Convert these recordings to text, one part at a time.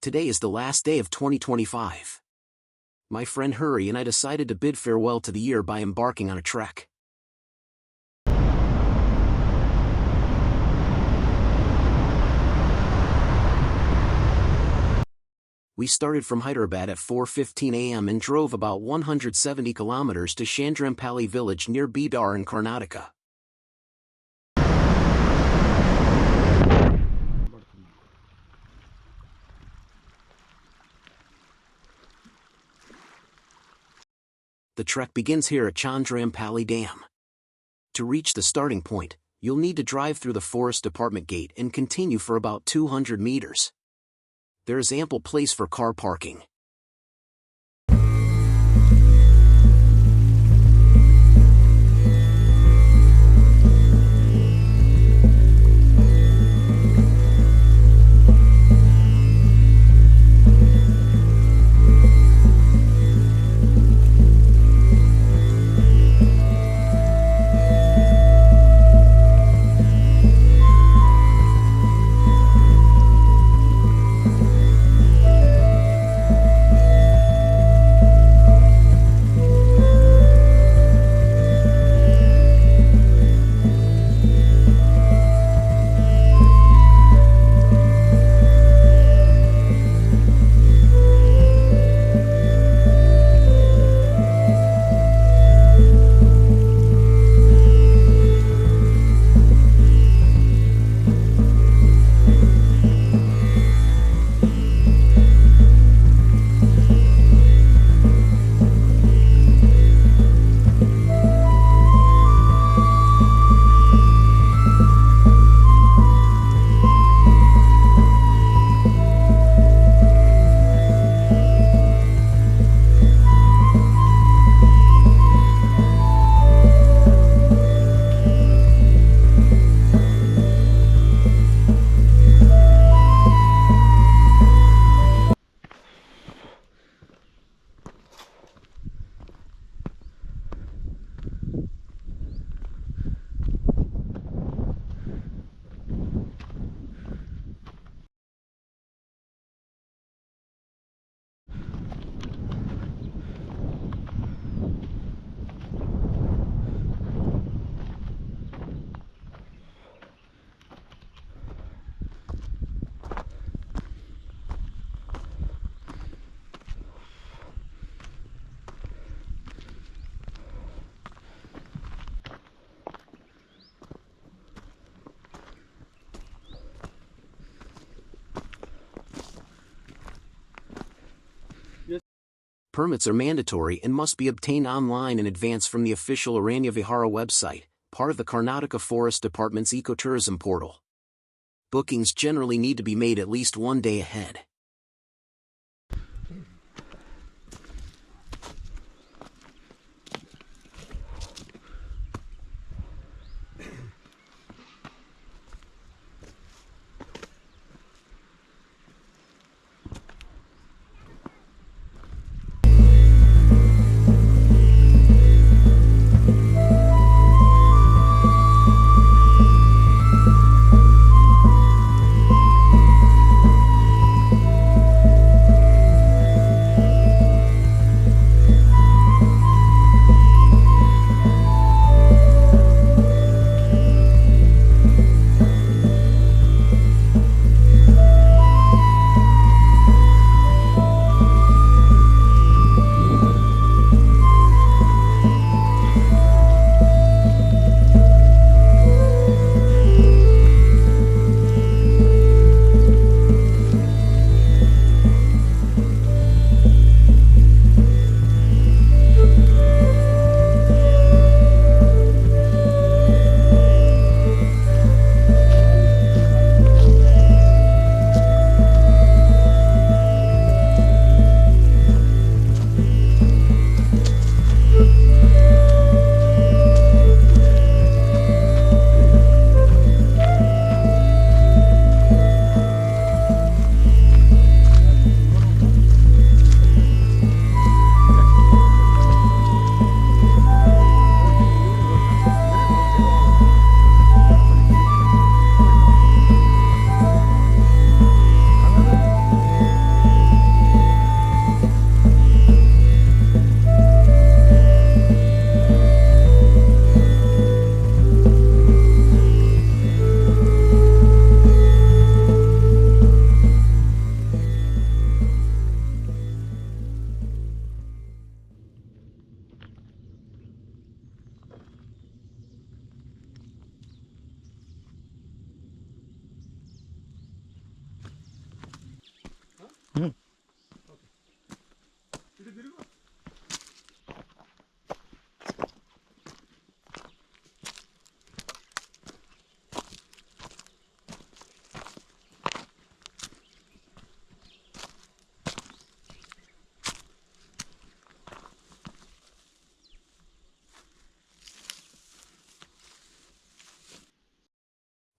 Today is the last day of 2025. My friend Hurry and I decided to bid farewell to the year by embarking on a trek. We started from Hyderabad at 4:15 a.m. and drove about 170 kilometers to Chandrampalli village near Bidar in Karnataka. The trek begins here at Chandrampalli Dam. To reach the starting point, you'll need to drive through the Forest Department gate and continue for about 200 meters. There is ample place for car parking. Permits are mandatory and must be obtained online in advance from the official Aranya Vihara website, part of the Karnataka Forest Department's ecotourism portal. Bookings generally need to be made at least one day ahead.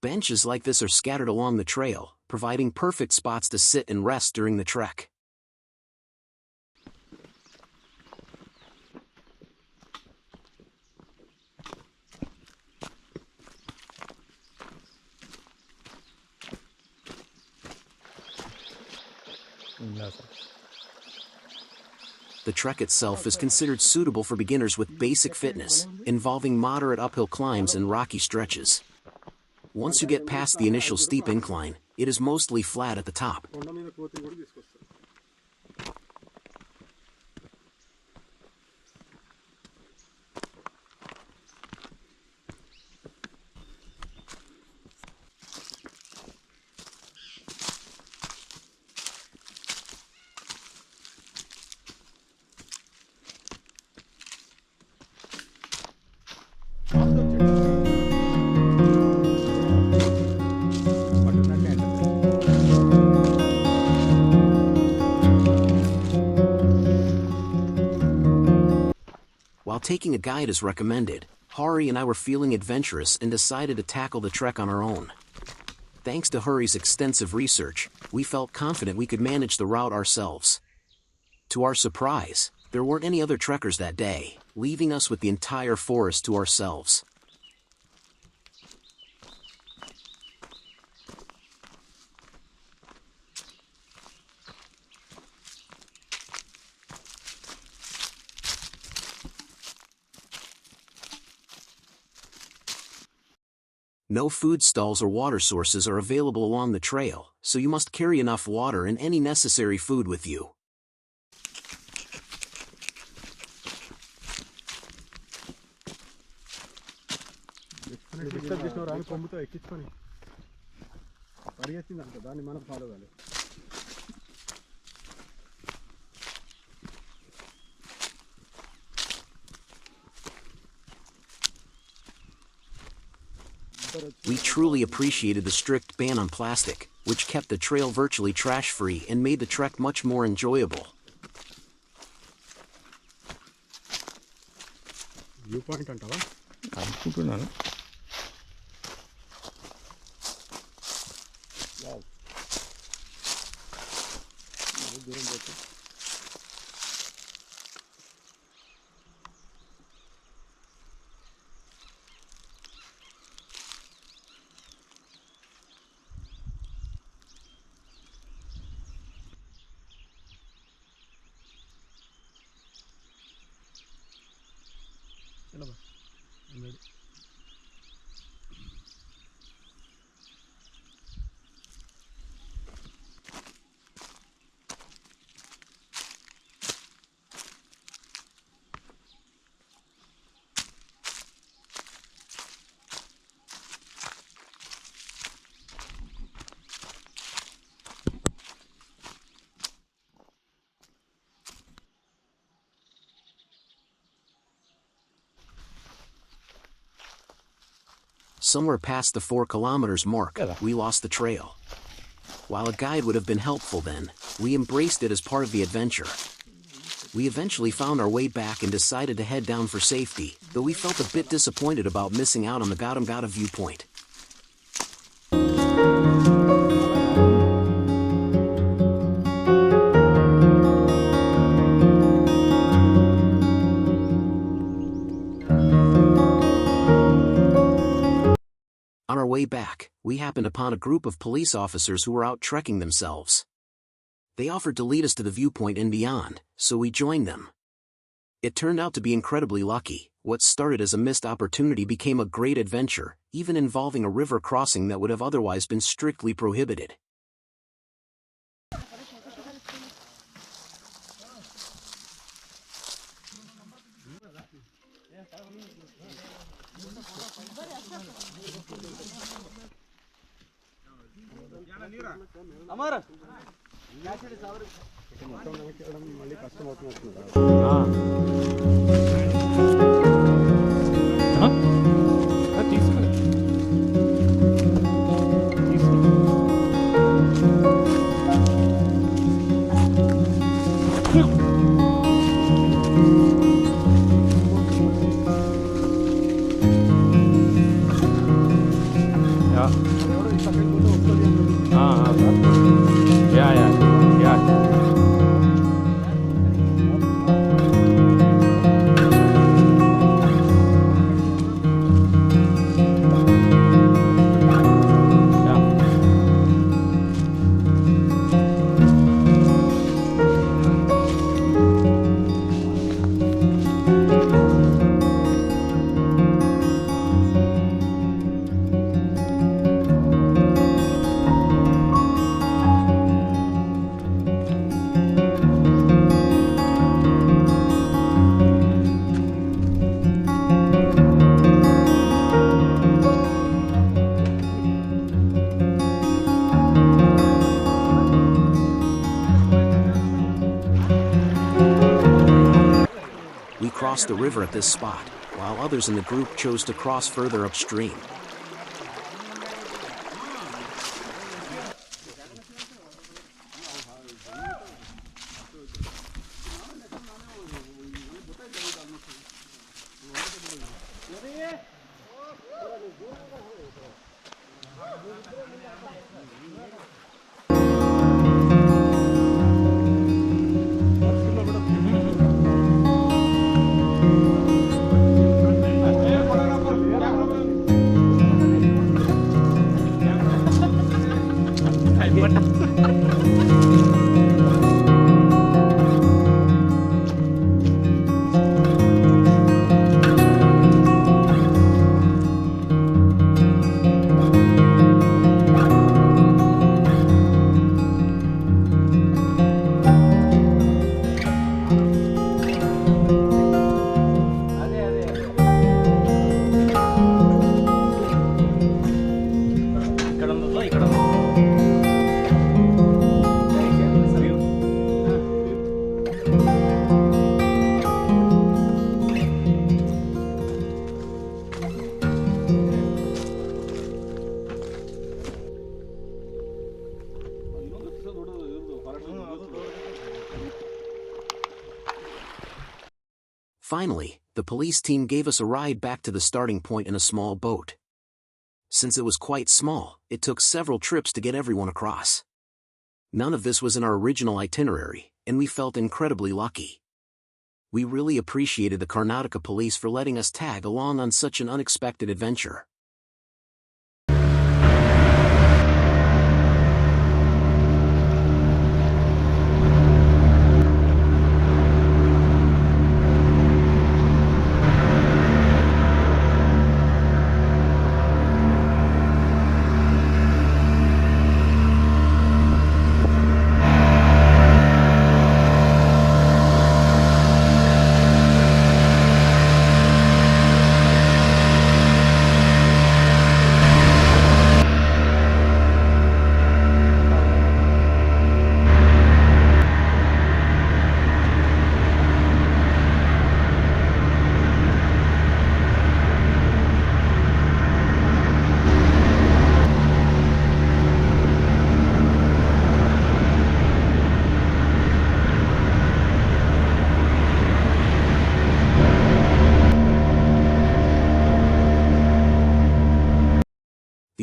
Benches like this are scattered along the trail, providing perfect spots to sit and rest during the trek. The trek itself is considered suitable for beginners with basic fitness, involving moderate uphill climbs and rocky stretches. Once you get past the initial steep incline, it is mostly flat at the top. While taking a guide is recommended, Hari and I were feeling adventurous and decided to tackle the trek on our own. Thanks to Hari's extensive research, we felt confident we could manage the route ourselves. To our surprise, there weren't any other trekkers that day, leaving us with the entire forest to ourselves. No food stalls or water sources are available along the trail, so you must carry enough water and any necessary food with you. We truly appreciated the strict ban on plastic, which kept the trail virtually trash-free and made the trek much more enjoyable. Viewpoint antava? అనుకుంటున్నాను. Wow. దూరం పోతుంది. चलो बस Somewhere past the 4 kilometers mark, we lost the trail. While a guide would have been helpful then, we embraced it as part of the adventure. We eventually found our way back and decided to head down for safety, though we felt a bit disappointed about missing out on the Gottamgotta Viewpoint. On our way back, we happened upon a group of police officers who were out trekking themselves. They offered to lead us to the viewpoint and beyond, so we joined them. It turned out to be incredibly lucky. What started as a missed opportunity became a great adventure, even involving a river crossing that would have otherwise been strictly prohibited. Ja. crossed the river at this spot, while others in the group chose to cross further upstream. Finally, the police team gave us a ride back to the starting point in a small boat. Since it was quite small, it took several trips to get everyone across. None of this was in our original itinerary, and we felt incredibly lucky. We really appreciated the Karnataka police for letting us tag along on such an unexpected adventure.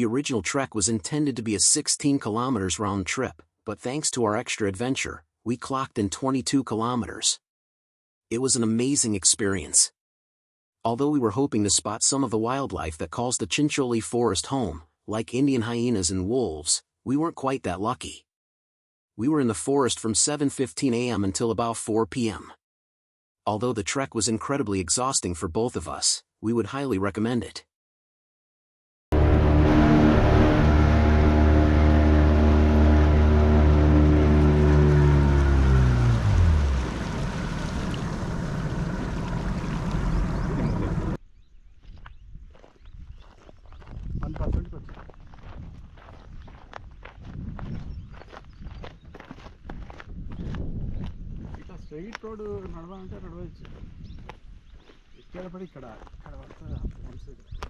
The original trek was intended to be a 16 kilometers round trip, but thanks to our extra adventure, we clocked in 22 kilometers. It was an amazing experience. Although we were hoping to spot some of the wildlife that calls the Chincholi forest home, like Indian hyenas and wolves, we weren't quite that lucky. We were in the forest from 7:15 a.m. until about 4 p.m. Although the trek was incredibly exhausting for both of us, we would highly recommend it. Straight road నడవాలంటే నడవచ్చు ఇక్కడ పడి ఇక్కడ పడుతుంది